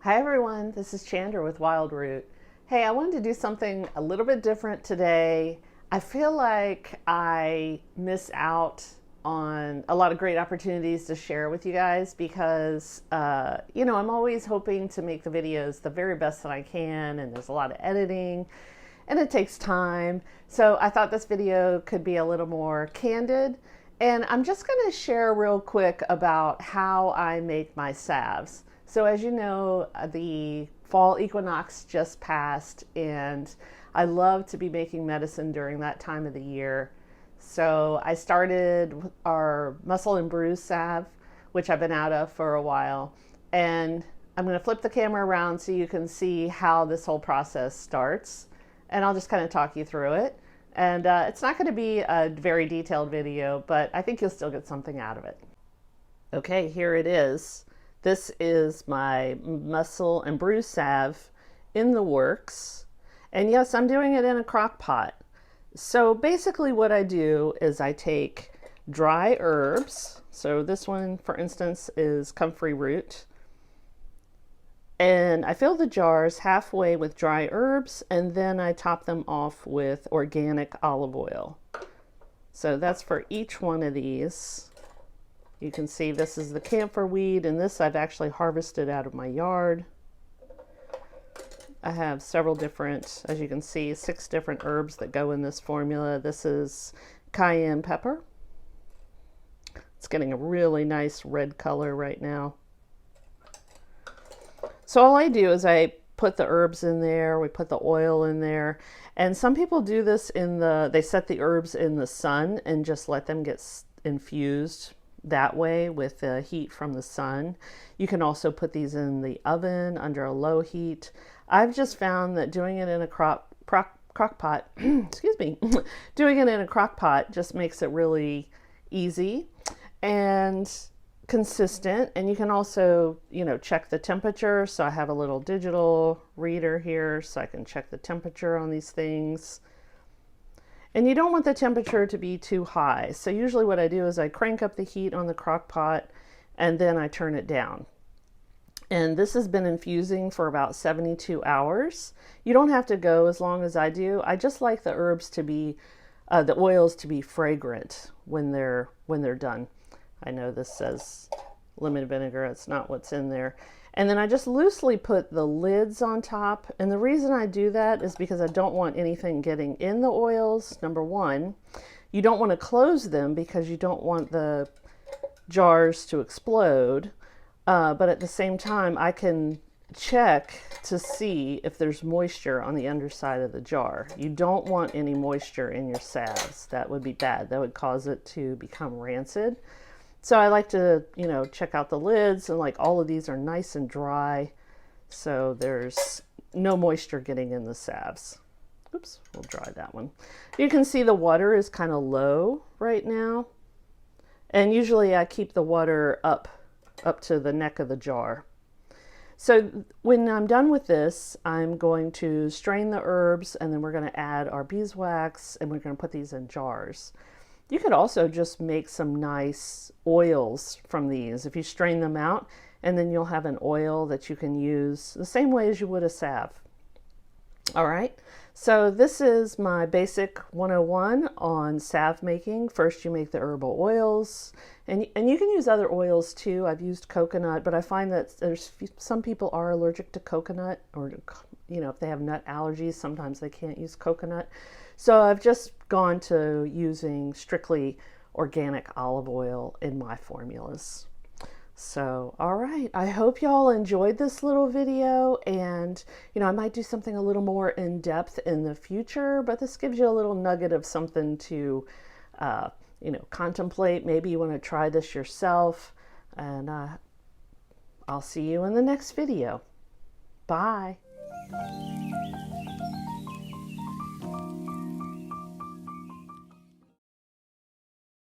Hi everyone, this is Chandra with Wild Root. Hey, I wanted to do something a little bit different today. I feel like I miss out on a lot of great opportunities to share with you guys because, I'm always hoping to make the videos the very best that I can, and there's a lot of editing and it takes time. So I thought this video could be a little more candid. And I'm just going to share real quick about how I make my salves. So as you know, the fall equinox just passed, and I love to be making medicine during that time of the year. So I started our muscle and bruise salve, which I've been out of for a while. And I'm going to flip the camera around so you can see how this whole process starts. And I'll just kind of talk you through it. And it's not going to be a very detailed video, but I think you'll still get something out of it. Okay, here it is. This is my muscle and bruise salve in the works. And yes, I'm doing it in a crock pot. So basically what I do is I take dry herbs. So this one, for instance, is comfrey root. And I fill the jars halfway with dry herbs, and then I top them off with organic olive oil. So that's for each one of these. You can see this is the camphor weed, and this I've actually harvested out of my yard. I have several different, as you can see, 6 different herbs that go in this formula. This is cayenne pepper. It's getting a really nice red color right now. So all I do is I put the herbs in there, we put the oil in there, and some people do this they set the herbs in the sun and just let them get infused that way with the heat from the sun. You can also put these in the oven under a low heat. I've just found that doing it in a crock pot, excuse me, doing it in a crock pot just makes it really easy and consistent. And you can also, check the temperature. So I have a little digital reader here so I can check the temperature on these things. And you don't want the temperature to be too high. So usually what I do is I crank up the heat on the crock pot and then I turn it down. And this has been infusing for about 72 hours. You don't have to go as long as I do. I just like the herbs to be, the oils to be fragrant when they're done. I know this says lemon vinegar, it's not what's in there. And then I just loosely put the lids on top. And the reason I do that is because I don't want anything getting in the oils, number one. You don't want to close them because you don't want the jars to explode. But at the same time, I can check to see if there's moisture on the underside of the jar. You don't want any moisture in your salves. That would be bad. That would cause it to become rancid. So I like to, check out the lids, and like all of these are nice and dry. So there's no moisture getting in the salves. Oops, we'll dry that one. You can see the water is kind of low right now. And usually I keep the water up to the neck of the jar. So when I'm done with this, I'm going to strain the herbs, and then we're going to add our beeswax, and we're going to put these in jars. You could also just make some nice oils from these if you strain them out, and then you'll have an oil that you can use the same way as you would a salve. All right, so this is my basic 101 on salve making. First, you make the herbal oils, and you can use other oils too. I've used coconut, but I find that some people are allergic to coconut, or if they have nut allergies, sometimes they can't use coconut. So I've just gone to using strictly organic olive oil in my formulas. So, all right, I hope y'all enjoyed this little video, and I might do something a little more in depth in the future, but this gives you a little nugget of something to, contemplate. Maybe you want to try this yourself, and I'll see you in the next video. Bye.